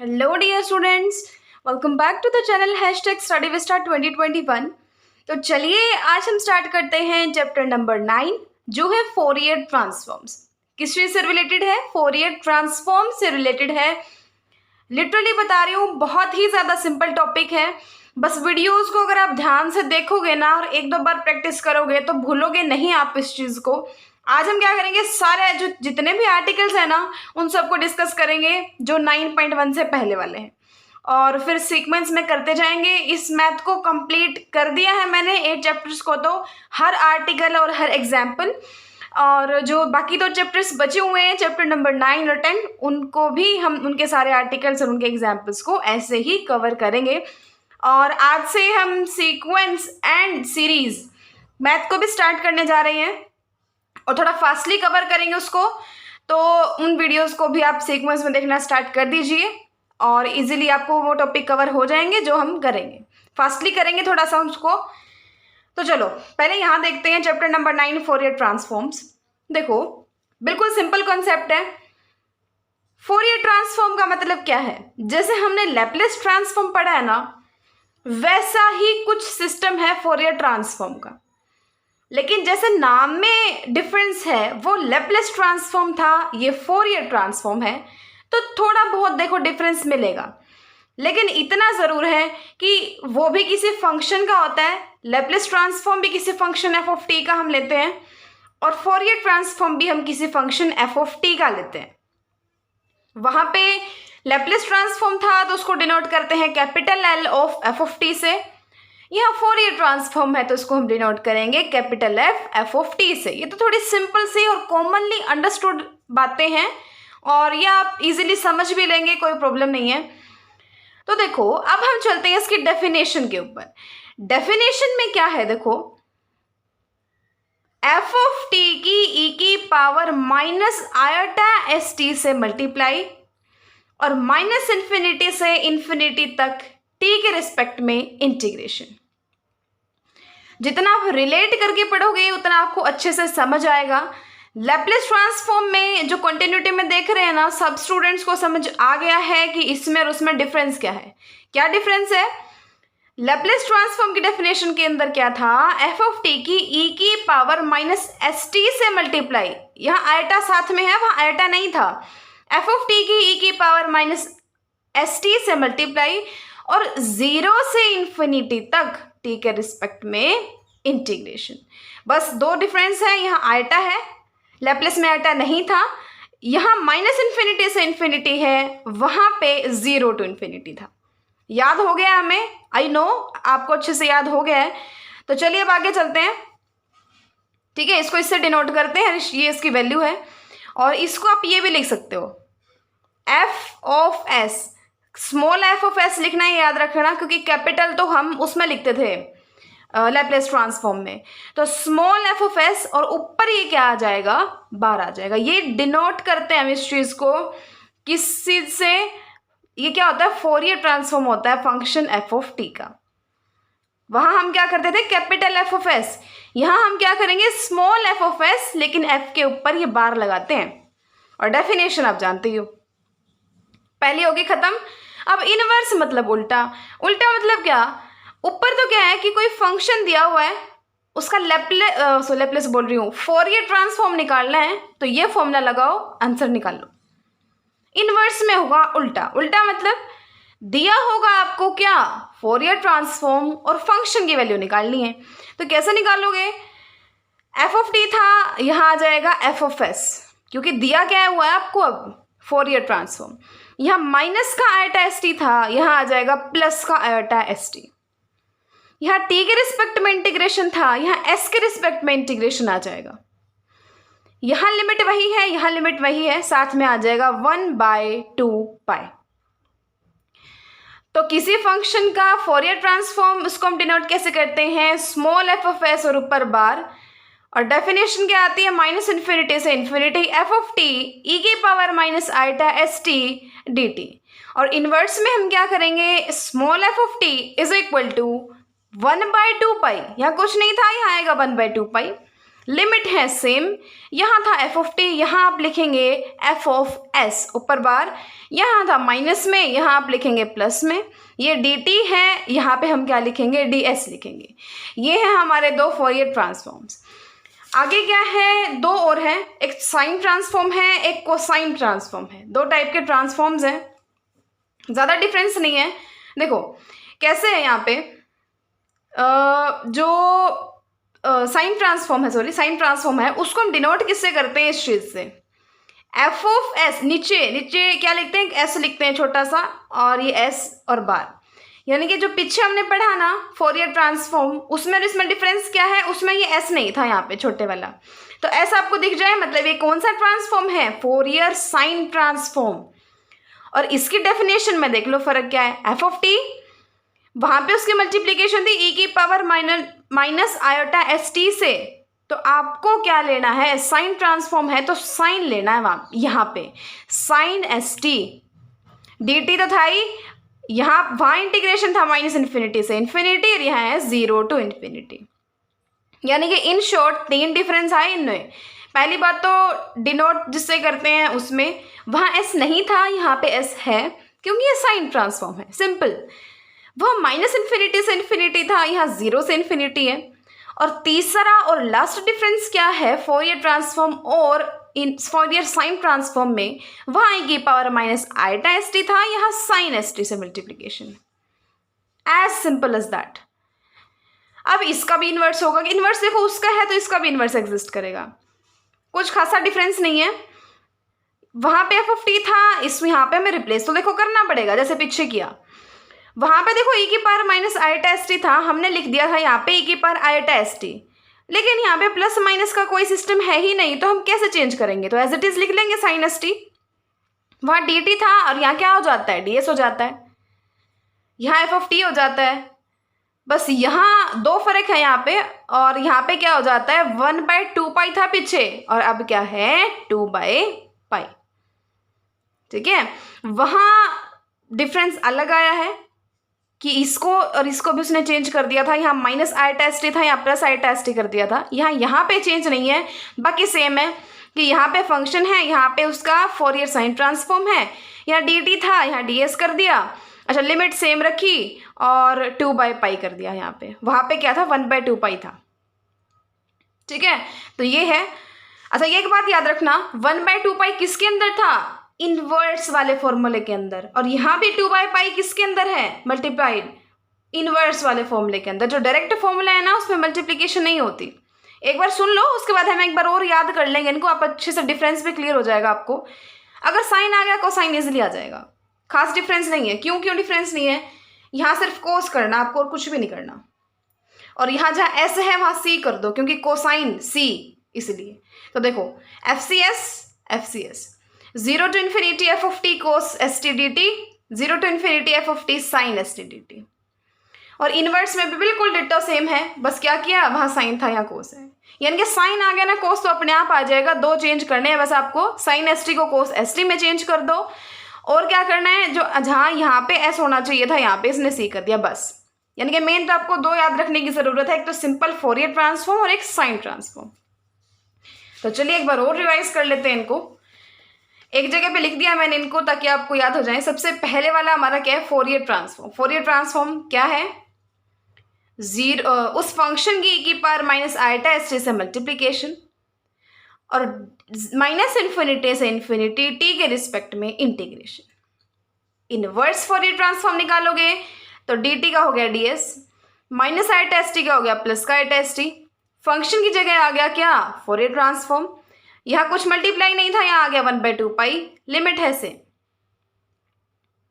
Hello dear students, welcome back to the channel hashtag study with star 2021। तो चलिए आज हम स्टार्ट करते हैं चैप्टर नंबर 9 जो है फोरियर ट्रांसफॉर्म्स। किस चीज से रिलेटेड है? फोरियर ट्रांसफॉर्म से रिलेटेड है। लिटरली बता रही हूँ, बहुत ही ज़्यादा सिंपल टॉपिक है। बस वीडियोस को अगर आप ध्यान से देखोगे ना और एक दो बार प्रैक्टिस करोगे तो भूलोगे नहीं आप इस चीज़ को। आज हम क्या करेंगे, सारे जो जितने भी आर्टिकल्स हैं ना उन सबको डिस्कस करेंगे जो 9.1 से पहले वाले हैं, और फिर सीक्वेंस में करते जाएंगे। इस मैथ को कंप्लीट कर दिया है मैंने 8 चैप्टर्स को, तो हर आर्टिकल और हर एग्जाम्पल, और जो बाकी दो चैप्टर्स बचे हुए हैं चैप्टर नंबर 9 और 10 उनको भी हम उनके सारे आर्टिकल्स और उनके एग्जाम्पल्स को ऐसे ही कवर करेंगे। और आज से हम सीक्वेंस एंड सीरीज मैथ को भी स्टार्ट करने जा रहे हैं और थोड़ा फास्टली कवर करेंगे उसको। तो उन वीडियोस को भी आप सीक्वेंस में देखना स्टार्ट कर दीजिए और इजीली आपको वो टॉपिक कवर हो जाएंगे जो हम करेंगे। फास्टली करेंगे थोड़ा सा उसको। तो चलो पहले यहाँ देखते हैं चैप्टर नंबर 9 फोरियर ट्रांसफॉर्म्स। देखो, बिल्कुल सिंपल कॉन्सेप्ट है। फोरियर ट्रांसफॉर्म का मतलब क्या है? जैसे हमने लैपलेस ट्रांसफॉर्म पढ़ा है ना, वैसा ही कुछ सिस्टम है फोरियर ट्रांसफॉर्म का। लेकिन जैसे नाम में डिफरेंस है, वो लैपलेस ट्रांसफॉर्म था, ये फोरियर ट्रांसफॉर्म है, तो थोड़ा बहुत देखो डिफरेंस मिलेगा। लेकिन इतना ज़रूर है कि वो भी किसी फंक्शन का होता है। लैपलेस ट्रांसफॉर्म भी किसी फंक्शन एफ ऑफ टी का हम लेते हैं, और फोरियर ट्रांसफॉर्म भी हम किसी फंक्शन एफ ऑफ टी का लेते हैं। वहाँ पे लैपलेस ट्रांसफॉर्म था तो उसको डिनोट करते हैं capital L of F of T से। यहाँ फोरियर ट्रांसफॉर्म है तो इसको हम डिनोट करेंगे capital F F of T से। ये तो थोड़ी सिंपल सी और कॉमनली अंडरस्टूड बातें हैं और ये आप इजीली समझ भी लेंगे, कोई प्रॉब्लम नहीं है। तो देखो अब हम चलते हैं इसकी डेफिनेशन के ऊपर। डेफिनेशन में क्या है, देखो, एफ ऑफ टी की ई की power minus iota S t से मल्टीप्लाई और माइनस इन्फिनिटी से इन्फिनिटी तक टी के रिस्पेक्ट में इंटीग्रेशन। जितना आप रिलेट करके पढ़ोगे उतना आपको अच्छे से समझ आएगा। लैपलेस ट्रांसफॉर्म में जो कंटिन्यूटी में देख रहे हैं ना, सब स्टूडेंट्स को समझ आ गया है कि इसमें और उसमें डिफरेंस क्या है। क्या डिफरेंस है? लैपलेस ट्रांसफॉर्म की डेफिनेशन के अंदर क्या था, एफ ऑफ टी की ई की पावर माइनस एस टी से मल्टीप्लाई। यहाँ आयटा साथ में है, वहाँ आयटा नहीं था। एफ ऑफ टी की ई की पावर माइनस एस टी से मल्टीप्लाई और 0 से इन्फिनिटी तक टी के रिस्पेक्ट में इंटीग्रेशन। बस दो डिफरेंस है, यहाँ आयटा है, लैपलेस में आयटा नहीं था। यहाँ माइनस इन्फिनिटी से इन्फिनिटी है, वहाँ पे 0 टू इन्फिनिटी था। याद हो गया हमें? आई नो आपको अच्छे से याद हो गया है। तो चलिए अब आगे चलते हैं। ठीक है, इसको इससे डिनोट करते हैं, ये इसकी वैल्यू है। और इसको आप ये भी लिख सकते हो, F of S, small F of S लिखना है, याद रखना, क्योंकि कैपिटल तो हम उसमें लिखते थे लैपलेस ट्रांसफॉर्म में। तो स्मॉल एफ ऑफ एस और ऊपर ये क्या आ जाएगा, बार आ जाएगा। ये डिनोट करते हैं हम इस चीज़ को किस चीज़ से? ये क्या होता है, फोरियर ट्रांसफॉर्म होता है फंक्शन एफ ऑफ टी का। वहाँ हम क्या करते थे, कैपिटल एफ ऑफ एस। यहाँ हम क्या करेंगे, स्मॉल एफ ऑफ एस, लेकिन एफ के ऊपर ये बार लगाते हैं। और डेफिनेशन आप जानते हो, पहली होगी खत्म। अब इनवर्स मतलब उल्टा। उल्टा मतलब क्या? ऊपर तो क्या है कि कोई फंक्शन दिया हुआ है, उसका लैपलेस बोल रही हूँ, फोरियर ट्रांसफॉर्म निकालना है, तो ये फॉर्मूला लगाओ, आंसर निकाल लो। इनवर्स में होगा उल्टा। उल्टा मतलब दिया होगा आपको क्या, फोरियर ट्रांसफॉर्म, और फंक्शन की वैल्यू निकालनी है। तो कैसे निकालोगे? एफ ऑफ टी था, यहाँ आ जाएगा एफ ऑफ एस, क्योंकि दिया क्या हुआ है आपको अब, फोरियर ट्रांसफॉर्म। यहाँ माइनस का आयोटा एस टी था, यहाँ आ जाएगा प्लस का आयोटा एस टी। यहाँ टी के रिस्पेक्ट में इंटीग्रेशन था, यहाँ एस के रिस्पेक्ट में इंटीग्रेशन आ जाएगा। यहाँ लिमिट वही है, यहाँ लिमिट वही है, साथ में आ जाएगा 1/2 पाई। तो किसी फंक्शन का फोरियर ट्रांसफॉर्म, उसको हम डिनोट कैसे करते हैं, स्मॉल एफ ऑफ एस और ऊपर बार। और डेफिनेशन क्या आती है, माइनस इन्फिनिटी से infinity F of T E की power minus iota S T D T. और इनवर्स में हम क्या करेंगे, small F of T is equal to 1/2 pi. यहाँ कुछ नहीं था, यहाँ आएगा 1/2 पाई। लिमिट है सेम, यहाँ था एफ ऑफ टी, यहाँ आप लिखेंगे एफ ऑफ एस ऊपर बार, यहाँ था माइनस में, यहाँ आप लिखेंगे प्लस में, ये डी टी है, यहाँ पे हम क्या लिखेंगे, डी एस लिखेंगे। ये है हमारे दो फोरियर ट्रांसफॉर्म्स। आगे क्या है, दो और है, एक साइन ट्रांसफॉर्म है, एक कोसाइन ट्रांसफॉर्म है। दो टाइप के ट्रांसफॉर्म्स हैं, ज़्यादा डिफरेंस नहीं है। देखो कैसे है यहाँ पे, जो साइन ट्रांसफॉर्म है, साइन ट्रांसफॉर्म है, उसको हम डिनोट किससे करते हैं, इस चीज़ से, एफ ऑफ एस, नीचे नीचे क्या लिखते हैं, एस लिखते हैं छोटा सा, और ये एस और बार, यानी कि जो पीछे हमने पढ़ा ना फोरियर ट्रांसफॉर्म, उसमें और इसमें डिफरेंस क्या है, उसमें ये एस नहीं था यहाँ पे छोटे वाला, तो ऐसा आपको दिख जाए, मतलब ये कौन सा ट्रांसफॉर्म है, फोरियर साइन ट्रांसफॉर्म। और इसकी डेफिनेशन में देख लो फर्क क्या है, एफ ऑफ टी वहां पे उसकी मल्टीप्लीकेशन थी ई की power minus iota S t से, तो आपको क्या लेना है, साइन ट्रांसफॉर्म है तो साइन लेना है वहाँ, यहाँ पे sine s T, D t तो था ही, यहाँ वहाँ इंटीग्रेशन था माइनस इन्फिनिटी से इन्फिनिटी, और यहाँ है 0 to इन्फिनिटी। यानी कि इन शॉर्ट तीन डिफरेंस आए इनमें। पहली बात तो डिनोट जिससे करते हैं उसमें वहाँ एस नहीं था, यहाँ पे एस है, क्योंकि ये साइन ट्रांसफॉर्म है, सिंपल। वह माइनस इन्फिनिटी से इन्फिनिटी था, यहाँ 0 से इन्फिनिटी है। और तीसरा और लास्ट डिफरेंस क्या है, फोरियर ट्रांसफॉर्म और इन फोरियर साइन ट्रांसफॉर्म में, वहाँ ई की power minus iota S t था, यहाँ साइन एस टी से multiplication, as simple as that. अब इसका भी इन्वर्स होगा, इन्वर्स देखो उसका है तो इसका भी इन्वर्स एग्जिस्ट करेगा, कुछ खासा डिफरेंस नहीं है। वहाँ पे एफ ऑफ टी था, इसमें यहाँ पे हमें रिप्लेस तो देखो करना पड़ेगा, जैसे पीछे किया। वहाँ पे देखो ई की power minus iota S t था, हमने लिख दिया था यहाँ पे ई की पावर आयोटा एस टी, लेकिन यहाँ पे प्लस माइनस का कोई सिस्टम है ही नहीं, तो हम कैसे चेंज करेंगे, तो एज इट इज लिख लेंगे साइन एस टी। वहाँ डी टी था और यहाँ क्या हो जाता है, डी एस हो जाता है, यहाँ एफ ऑफ टी हो जाता है। बस यहाँ दो फर्क है यहाँ पे, और यहाँ पे क्या हो जाता है, 1/2 था पीछे, और अब क्या है 2/पाई, ठीक है। वहाँ डिफरेंस अलग आया है कि इसको और इसको भी उसने चेंज कर दिया था, यहाँ माइनस आयोटा एस टी था, यहाँ प्लस आयोटा एस टी कर दिया था। यहाँ पे चेंज नहीं है, बाकी सेम है कि यहाँ पे फंक्शन है, यहाँ पे उसका फोरियर साइन ट्रांसफॉर्म है, यहाँ डी टी था, यहाँ डी एस कर दिया, अच्छा लिमिट सेम रखी और 2/पाई कर दिया यहाँ पे। वहाँ पे क्या था, 1/2 था, ठीक है। तो ये है। अच्छा ये एक बात याद रखना, 1/2 किसके अंदर था, इनवर्स वाले फॉर्मूले के अंदर, और यहाँ भी 2/पाई किसके अंदर है, मल्टीप्लाइड इनवर्स वाले फॉर्मूले के अंदर। जो डायरेक्ट फॉर्मूला है ना उसमें मल्टीप्लिकेशन नहीं होती। एक बार सुन लो, उसके बाद हम एक बार और याद कर लेंगे इनको, आप अच्छे से डिफरेंस भी क्लियर हो जाएगा आपको। अगर साइन आ गया कोसाइन इजिली आ जाएगा, खास डिफरेंस नहीं है। क्यों डिफरेंस नहीं है, यहाँ सिर्फ कोस करना आपको और कुछ भी नहीं करना, और यहाँ जहाँ एस है वहाँ सी कर दो, क्योंकि कोसाइन सी इसलिए। तो देखो f c s 0 to infinity F of t cos s T D t, 0 to infinity F of t sine s T D T. और इनवर्स में भी बिल्कुल डिट्टो सेम है, बस क्या किया, वहाँ साइन था यहाँ कोस है, यानी कि साइन आ गया ना, कोस तो अपने आप आ जाएगा। दो चेंज करने हैं बस आपको, साइन एस टी को कोस एस टी में चेंज कर दो, और क्या करना है, जो जहाँ यहाँ पे एस होना चाहिए था यहाँ पे इसने सी कर दिया बस। यानी कि मेन तो आपको दो याद रखने की जरूरत है, एक तो सिंपल फोरियर ट्रांसफॉर्म और एक साइन ट्रांसफॉर्म। तो चलिए एक बार और रिवाइज कर लेते हैं इनको। एक जगह पे लिख दिया मैंने इनको ताकि आपको याद हो जाए। सबसे पहले वाला हमारा क्या है, फोरियर ट्रांसफॉर्म। फोरियर ट्रांसफॉर्म क्या है, उस फंक्शन की ई की power minus iota S t से मल्टीप्लीकेशन, और माइनस इन्फिनिटी से इन्फिनिटी टी के रिस्पेक्ट में इंटीग्रेशन। इनवर्स फोरियर ट्रांसफॉर्म निकालोगे तो डी टी का हो गया D S, minus iota S T का हो गया प्लस का आयोटा एस टी। फंक्शन की जगह आ गया क्या, फोरियर ट्रांसफॉर्म। यहाँ कुछ मल्टीप्लाई नहीं था, यहाँ आ गया 1/2 लिमिट है से।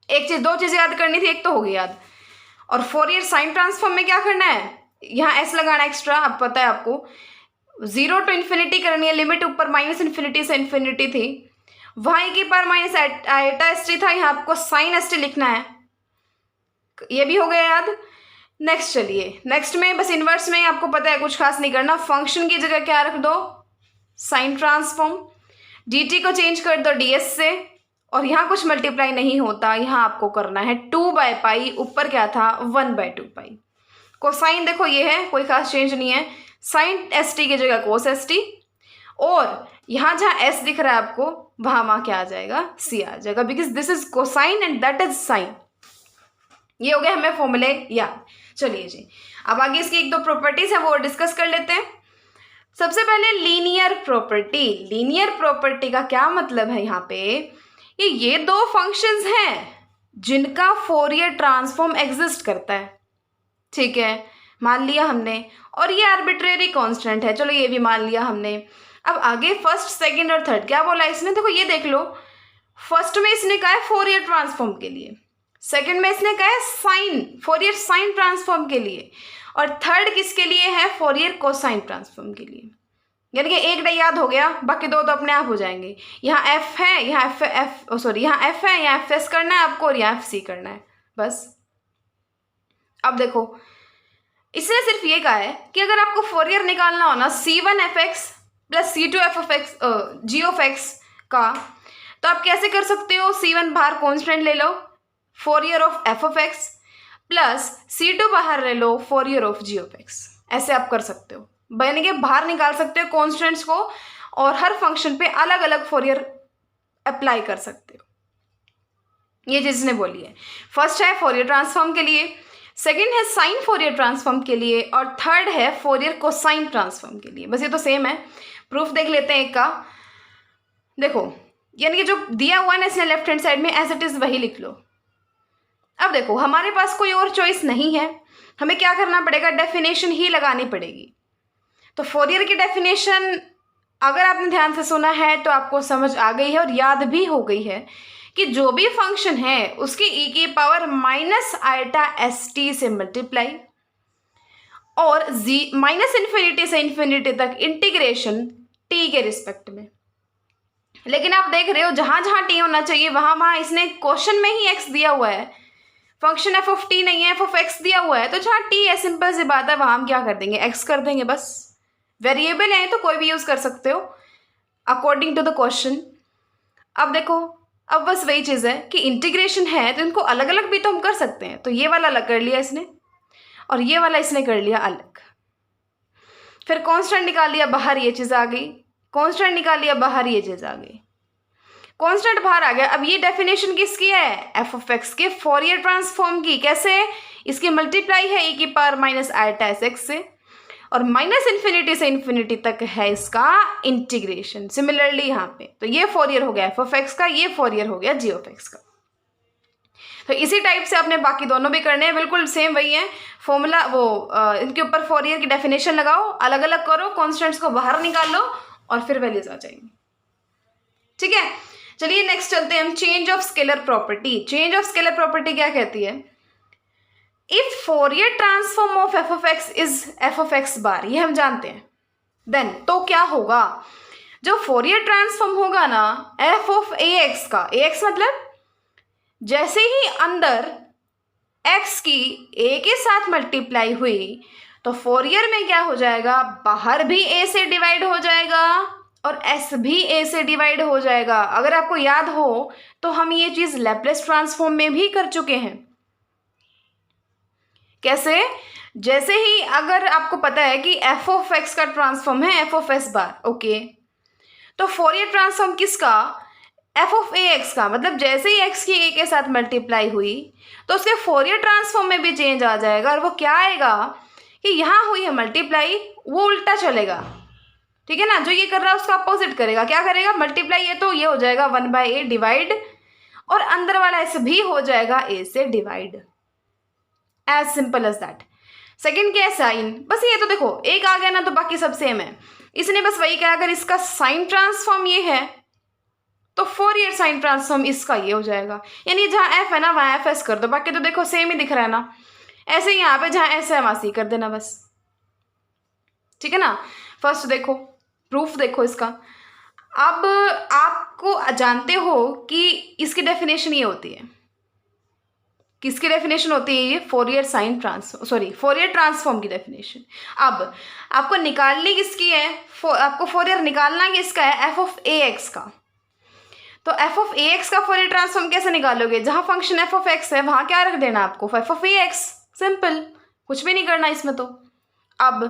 एक चीज, दो चीजें याद करनी थी, एक तो हो गई याद। और फोरियर साइन ट्रांसफॉर्म में क्या करना है, यहाँ एस लगाना एक्स्ट्रा, अब पता है आपको 0 to इन्फिनिटी करनी है, लिमिट ऊपर माइनस इन्फिनिटी से इन्फिनिटी थी, वहाँ की power minus iota S t था, यहाँ आपको साइन एस टी लिखना है। ये भी हो गया याद। नेक्स्ट चलिए, नेक्स्ट में बस इनवर्स में आपको पता है कुछ खास नहीं करना, फंक्शन की जगह क्या रख दो, साइन ट्रांसफॉर्म, डी टी को चेंज कर दो डी एस से, और यहाँ कुछ मल्टीप्लाई नहीं होता, यहाँ आपको करना है 2/पाई, ऊपर क्या था 1/2। कोसाइन देखो ये है, कोई खास चेंज नहीं है, साइन एस टी की जगह कोस एस टी, और यहाँ जहाँ एस दिख रहा है आपको वहाँ क्या आ जाएगा, सी आ जाएगा, because this is cosine and that is sine. ये हो गया हमें फॉर्मूले याद। चलिए जी, अब आगे इसकी एक दो प्रॉपर्टीज है वो डिस्कस कर लेते हैं। सबसे पहले लीनियर प्रॉपर्टी। लीनियर प्रॉपर्टी का क्या मतलब है यहाँ पे, ये दो फंक्शंस हैं जिनका फोरियर ट्रांसफॉर्म एग्जिस्ट करता है, ठीक है, मान लिया हमने, और ये आर्बिट्रेरी कांस्टेंट है, चलो ये भी मान लिया हमने। अब आगे फर्स्ट, सेकंड और थर्ड क्या बोला इसने, देखो ये देख लो, फर्स्ट में इसने कहा है फोरियर ट्रांसफॉर्म के लिए, सेकंड में इसने कहा है साइन, फोरियर साइन ट्रांसफॉर्म के लिए, और थर्ड किसके लिए है, फोरियर कोसाइन ट्रांसफॉर्म के लिए। यानी कि एक याद हो गया, बाकी दो तो अपने आप हो जाएंगे। यहाँ एफ है, यहाँ यहाँ एफ है, यहाँ एफ एस करना है आपको, और यहाँ एफ सी करना है, बस। अब देखो इसने सिर्फ ये कहा है कि अगर आपको फोरियर निकालना हो ना C1f(x) प्लस C2f(x) g(x) का, तो आप कैसे कर सकते हो, C1 बाहर कॉन्स्टेंट ले लो, Fourier of f(x) plus C2 बाहर ले लो, फोरियर ऑफ g(x). ऐसे आप कर सकते हो, यानी कि बाहर निकाल सकते हो कॉन्स्टेंट्स को और हर फंक्शन पे अलग अलग फोरियर अप्लाई कर सकते हो। ये चीज ने बोली है। फर्स्ट है फोरियर ट्रांसफॉर्म के लिए, सेकंड है साइन फोरियर ट्रांसफॉर्म के लिए, और थर्ड है फोरियर कोसाइन ट्रांसफॉर्म के लिए। बस ये तो सेम है। प्रूफ देख लेते हैं एक का। देखो यानी कि जो दिया हुआ है ना इसने लेफ्ट हैंड साइड में, एज इट इज वही लिख लो। अब देखो हमारे पास कोई और चॉइस नहीं है, हमें क्या करना पड़ेगा, डेफिनेशन ही लगानी पड़ेगी। तो फोरियर की डेफिनेशन अगर आपने ध्यान से सुना है तो आपको समझ आ गई है और याद भी हो गई है कि जो भी फंक्शन है उसकी e की power minus eta S t से मल्टीप्लाई और माइनस इन्फिनिटी से इन्फिनिटी तक इंटीग्रेशन t के रिस्पेक्ट में। लेकिन आप देख रहे हो जहां जहां t होना चाहिए वहां वहां इसने क्वेश्चन में ही x दिया हुआ है, फंक्शन एफ ऑफ टी नहीं है, एफ ऑफ एक्स दिया हुआ है, तो जहाँ टी है सिंपल सी बात है वहां हम क्या कर देंगे, एक्स कर देंगे बस। वेरिएबल है तो कोई भी यूज कर सकते हो अकॉर्डिंग टू द क्वेश्चन। अब देखो अब बस वही चीज़ है कि इंटीग्रेशन है तो इनको अलग अलग भी तो हम कर सकते हैं। तो ये वाला अलग कर लिया इसने और ये वाला इसने कर लिया अलग। फिर कांस्टेंट निकाल लिया बाहर, ये चीज़ आ गई, कांस्टेंट निकाल लिया बाहर, ये चीज़ आ गई, कांस्टेंट बाहर आ गया। अब ये डेफिनेशन किसकी है, एफ ऑफ एक्स के फोरियर ट्रांसफॉर्म की। कैसे, इसकी मल्टीप्लाई है e की power minus eta S x से और माइनस इन्फिनिटी से इन्फिनिटी तक है इसका इंटीग्रेशन। सिमिलरली यहाँ पे तो ये फोरियर हो गया एफ ऑफ एक्स का, ये फोरियर हो गया जी ऑफ एक्स का। तो इसी टाइप से आपने बाकी दोनों भी करने हैं, बिल्कुल सेम वही है फॉर्मूला। वो इनके ऊपर फोरियर की डेफिनेशन लगाओ, अलग अलग करो, कॉन्स्टेंट्स को बाहर निकाल लो और फिर वैल्यूज आ जाएंगी। ठीक है, चलिए नेक्स्ट चलते हैं हम change of scalar property. Change of scalar property क्या कहती है, if Fourier transform of F of X is F of X bar, ये हम जानते हैं, देन तो क्या होगा, जो फोरियर ट्रांसफॉर्म होगा ना एफ ऑफ ए एक्स का, ए एक्स मतलब जैसे ही अंदर एक्स की ए के साथ मल्टीप्लाई हुई तो फोरियर में क्या हो जाएगा, बाहर भी ए से डिवाइड हो जाएगा और एस भी ए से डिवाइड हो जाएगा। अगर आपको याद हो तो हम ये चीज लैपलेस ट्रांसफॉर्म में भी कर चुके हैं। कैसे, जैसे ही अगर आपको पता है कि एफ ऑफ एक्स का ट्रांसफॉर्म है f of S bar, okay, तो फोरियर ट्रांसफॉर्म किसका, एफ ऑफ ए एक्स का, मतलब जैसे ही एक्स की ए के साथ मल्टीप्लाई हुई तो उसके फोरियर ट्रांसफॉर्म में भी चेंज आ जाएगा और वो क्या आएगा कि यहाँ हुई है मल्टीप्लाई, वो उल्टा चलेगा। ठीक है ना, जो ये कर रहा है उसका अपोजिट करेगा। क्या करेगा, मल्टीप्लाई है तो ये हो जाएगा 1/a डिवाइड और अंदर वाला एस भी हो जाएगा ए से divide, as simple as that. Second क्या है, साइन। बस ये तो देखो एक आ गया ना तो बाकी सब सेम है। इसने बस वही कहा, अगर इसका साइन ट्रांसफॉर्म ये है तो फोरियर साइन ट्रांसफॉर्म इसका ये हो जाएगा। यानी जहाँ एफ है ना वहाँ एफ एस कर दो, बाकी तो देखो सेम ही दिख रहा है ना। ऐसे ही यहाँ पे जहाँ एस है वहाँ सी कर देना बस। ठीक है ना, फर्स्ट देखो प्रूफ देखो इसका। अब आपको जानते हो कि इसकी डेफिनेशन ये होती है, किसकी डेफिनेशन होती है, ये Fourier sine transform, sorry Fourier transform की डेफिनेशन। अब आपको निकालनी किसकी है, आपको फोरियर निकालना किसका है, एफ ऑफ ए एक्स का। तो एफ ऑफ ए एक्स का फोरियर ट्रांसफॉर्म कैसे निकालोगे, जहां फंक्शन एफ ऑफ एक्स है वहां क्या रख देना आपको, F of A x, simple, कुछ भी नहीं करना इसमें। तो अब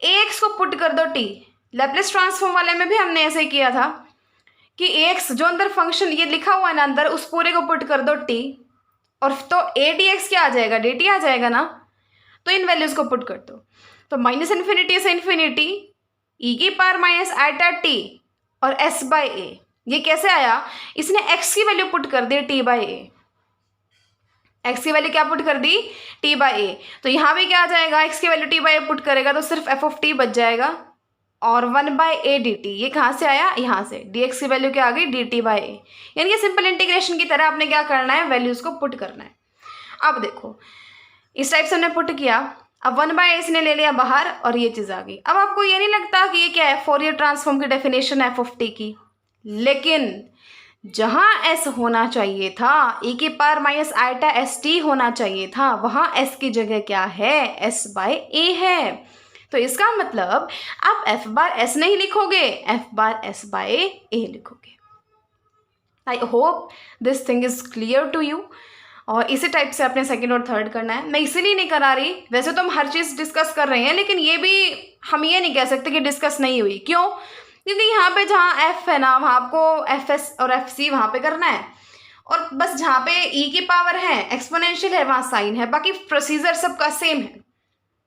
ax को पुट कर दो t। लैप्लेस ट्रांसफॉर्म वाले में भी हमने ऐसे ही किया था कि ax जो अंदर फंक्शन ये लिखा हुआ है ना अंदर, उस पूरे को पुट कर दो t, और तो a dx क्या आ जाएगा, dt आ जाएगा ना। तो इन वैल्यूज को पुट कर दो। तो माइनस इन्फिनिटी से इन्फिनिटी e की पावर माइनस आइटा t और s बाई ए। ये कैसे आया, इसने x की वैल्यू पुट कर दी t बाई ए। x की वैल्यू क्या पुट कर दी, t बाई ए। तो यहाँ भी क्या आ जाएगा, x की value t by A put करेगा तो सिर्फ f ऑफ t बच जाएगा, और 1 बाई ए डी टी। ये कहाँ से आया, यहाँ से। dx की वैल्यू क्या आ गई, dt बाई ए। यानी कि सिंपल इंटीग्रेशन की तरह आपने क्या करना है, वैल्यूज को पुट करना है। अब देखो इस टाइप से हमने पुट किया। अब 1 बाई इसने ले लिया बाहर और ये चीज़ आ गई। अब आपको ये नहीं लगता कि ये क्या है, फोरियर ट्रांसफॉर्म की डेफिनेशन है एफ ऑफ टी की। लेकिन जहाँ s होना चाहिए था, e की power minus iota S t होना चाहिए था, वहाँ s की जगह क्या है, s बाय ए है। तो इसका मतलब आप f बार s नहीं लिखोगे, f bar s by a लिखोगे। I hope this thing is clear to you. और इसी टाइप से अपने सेकंड और थर्ड करना है। मैं इसीलिए नहीं करा रही, वैसे तो हम हर चीज़ डिस्कस कर रहे हैं, लेकिन ये भी हम ये नहीं कह सकते कि डिस्कस नहीं हुई। क्यों, क्योंकि यहाँ पे जहाँ f है ना, वहाँ आपको एफ एस और एफ सी वहाँ पे करना है, और बस जहाँ पे e की पावर है, एक्सपोनेंशियल है, वहाँ साइन है, बाकी प्रोसीजर सबका सेम है।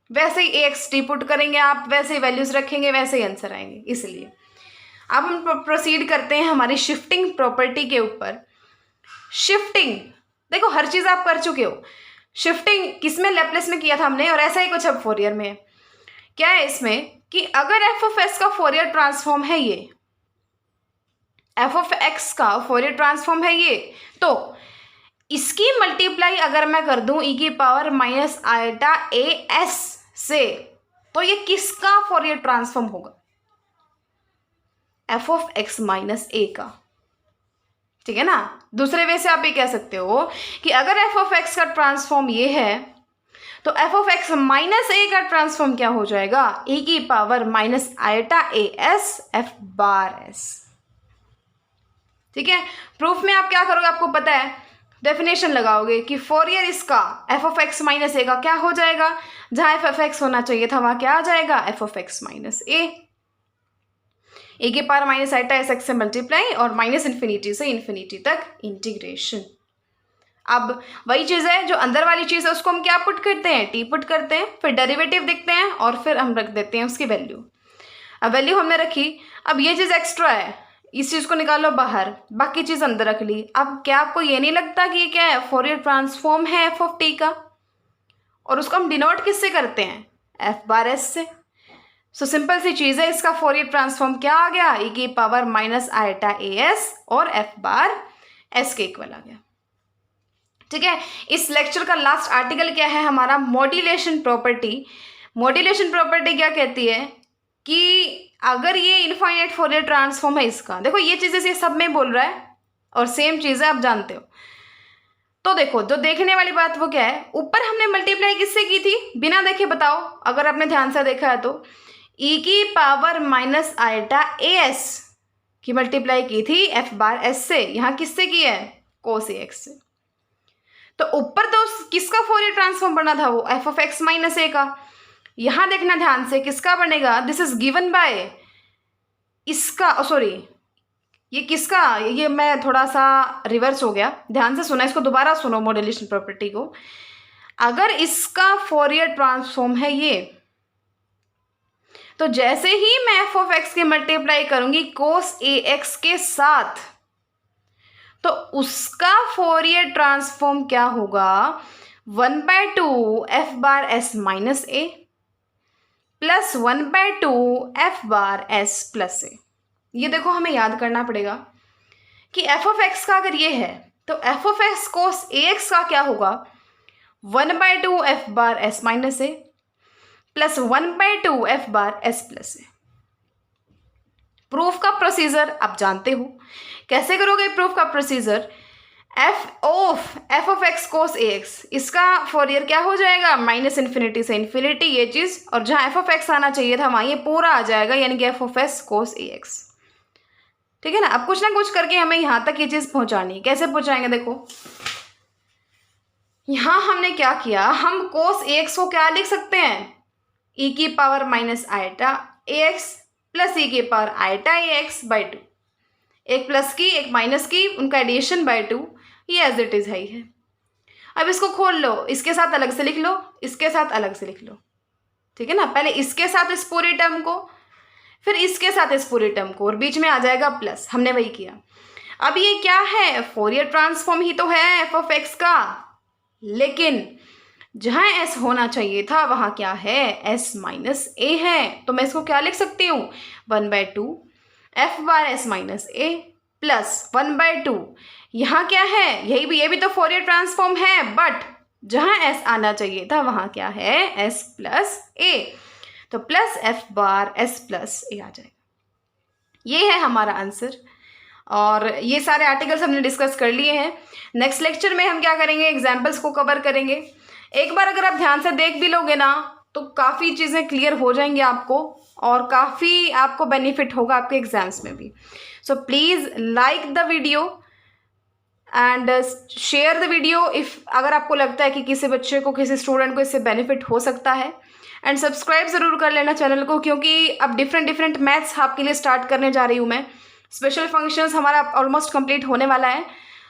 वैसे ही ax t पुट करेंगे आप, वैसे ही वैल्यूज रखेंगे, वैसे ही आंसर आएंगे। इसलिए अब हम प्रोसीड करते हैं हमारी शिफ्टिंग प्रॉपर्टी के ऊपर। शिफ्टिंग देखो, हर चीज़ आप कर चुके हो। शिफ्टिंग किसमें, लैप्लेस में किया था हमने, और ऐसा ही कुछ अब फोरियर में। क्या है इसमें कि अगर एफ ऑफ एस का फोरियर ट्रांसफॉर्म है ये, एफ ऑफ एक्स का फोरियर ट्रांसफॉर्म है ये, तो इसकी मल्टीप्लाई अगर मैं कर दूं ई की power minus iota a s से, तो ये किसका फोरियर ट्रांसफॉर्म होगा, f of x minus a का। ठीक है ना। दूसरे वे से आप ये कह सकते हो कि अगर एफ ऑफ एक्स का ट्रांसफॉर्म ये है, तो F of x minus a का ट्रांसफॉर्म क्या हो जाएगा, e की power minus iota a s f bar s. ठीक है। प्रूफ में आप क्या करोगे, आपको पता है, डेफिनेशन लगाओगे कि फोरियर इसका F of x minus a का क्या हो जाएगा, जहां एफ ऑफ एक्स होना चाहिए था वहां क्या आ जाएगा, f of x minus a के power minus iota s x से मल्टीप्लाई और माइनस इन्फिनिटी से इन्फिनिटी तक इंटीग्रेशन। अब वही चीज़ है, जो अंदर वाली चीज़ है उसको हम क्या पुट करते हैं, टी पुट करते हैं, फिर डेरिवेटिव देखते हैं और फिर हम रख देते हैं उसकी वैल्यू। अब वैल्यू हमने रखी, अब ये चीज़ एक्स्ट्रा है, इस चीज़ को निकालो बाहर, बाकी चीज़ अंदर रख ली। अब क्या आपको ये नहीं लगता कि ये क्या है, फोरियर ट्रांसफॉर्म है एफ ऑफ टी का, और उसको हम डिनोट किससे करते हैं, एफ बार एस से। सो सिंपल सी चीज़ है, इसका फोरियर ट्रांसफॉर्म क्या आ गया, ई की power minus iota a s और एफ बार एस के इक्वल आ गया। ठीक है। इस लेक्चर का लास्ट आर्टिकल क्या है हमारा, मॉड्यूलेशन प्रॉपर्टी। मॉड्यूलेशन प्रॉपर्टी क्या कहती है कि अगर ये इनफाइनाइट फोरियर ट्रांसफॉर्म है इसका, देखो ये चीज़ें ये सब में बोल रहा है और सेम चीज़ है, आप जानते हो। तो देखो जो देखने वाली बात वो क्या है, ऊपर हमने मल्टीप्लाई किससे की थी, बिना देखे बताओ, अगर आपने ध्यान से देखा है तो ई की power minus iota a s की मल्टीप्लाई की थी एफ बार एस से, यहाँ किससे की है, कोस ए एक्स से। तो ऊपर तो किसका फोरियर ट्रांसफॉर्म बना था, वो F of x minus a का। यहाँ देखना ध्यान से, किसका बनेगा, दिस इज गिवन बाय इसका, सॉरी ये किसका, ये मैं थोड़ा सा रिवर्स हो गया, ध्यान से सुना, इसको दोबारा सुनो मॉड्यूलेशन प्रॉपर्टी को। अगर इसका फोरियर ट्रांसफॉर्म है ये, तो जैसे ही मैं एफ ऑफ एक्स की मल्टीप्लाई करूंगी कोस ए एक्स के साथ, तो उसका फोरियर ट्रांसफॉर्म क्या होगा, 1/2 F bar S minus A plus 1/2 F bar S plus A. ये देखो हमें याद करना पड़ेगा कि एफ ऑफ एक्स का अगर ये है, तो F of X cos A X का क्या होगा, 1/2 F bar S minus A plus 1/2 F bar S plus A. Proof का प्रोसीजर आप जानते हो, कैसे करोगे प्रूफ का procedure, F of X cos A X, इसका फोरियर क्या हो जाएगा, माइनस इन्फिनिटी से इन्फिनिटी ये चीज़, और जहाँ एफ ऑफ एक्स आना चाहिए था वहाँ ये पूरा आ जाएगा, यानी कि F of X cos A x. ठीक है ना। अब कुछ ना कुछ करके हमें यहाँ तक ये चीज़ पहुँचानी है, कैसे पहुँचाएंगे देखो। यहाँ हमने क्या किया, हम cos ax को क्या लिख सकते हैं, e की power minus eta ax plus e की पावर आयटा ax बाई 2, एक प्लस की एक माइनस की, उनका एडिशन बाई 2, ये एज इट इज है ही है। अब इसको खोल लो, इसके साथ अलग से लिख लो, इसके साथ अलग से लिख लो, ठीक है ना। पहले इसके साथ इस पूरे टर्म को, फिर इसके साथ इस पूरे टर्म को, और बीच में आ जाएगा प्लस, हमने वही किया। अब ये क्या है, फोरियर ट्रांसफॉर्म ही तो है एफ ऑफ एक्स का, लेकिन जहां एस होना चाहिए था वहां क्या है, एस माइनस ए है। तो मैं इसको क्या लिख सकती हूँ, 1/2 F bar S minus A plus 1/2, यहाँ क्या है, ये भी तो फोरियर ट्रांसफॉर्म है, बट जहां एस आना चाहिए था वहां क्या है, एस प्लस ए, तो plus F bar S plus A आ जाएगा। ये है हमारा आंसर, और ये सारे आर्टिकल्स हमने डिस्कस कर लिए हैं। नेक्स्ट लेक्चर में हम क्या करेंगे, एग्जाम्पल्स को कवर करेंगे। एक बार अगर आप ध्यान से देख भी लोगे ना तो काफ़ी चीज़ें क्लियर हो जाएंगी आपको, और काफ़ी आपको बेनिफिट होगा आपके एग्जाम्स में भी। So please like the video and share the video if, अगर आपको लगता है कि किसी बच्चे को, किसी स्टूडेंट को इससे बेनिफिट हो सकता है। एंड सब्सक्राइब ज़रूर कर लेना चैनल को, क्योंकि अब डिफरेंट मैथ्स आपके लिए स्टार्ट करने जा रही हूँ मैं। स्पेशल फंक्शंस हमारा ऑलमोस्ट कंप्लीट होने वाला है,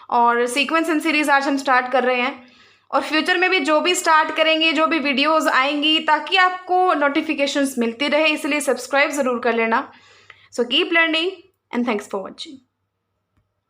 और सीक्वेंस एंड सीरीज आज हम स्टार्ट कर रहे हैं, और फ्यूचर में भी जो भी स्टार्ट करेंगे, जो भी वीडियोस आएंगी, ताकि आपको नोटिफिकेशंस मिलती रहे, इसलिए सब्सक्राइब ज़रूर कर लेना। So keep learning and thanks for watching.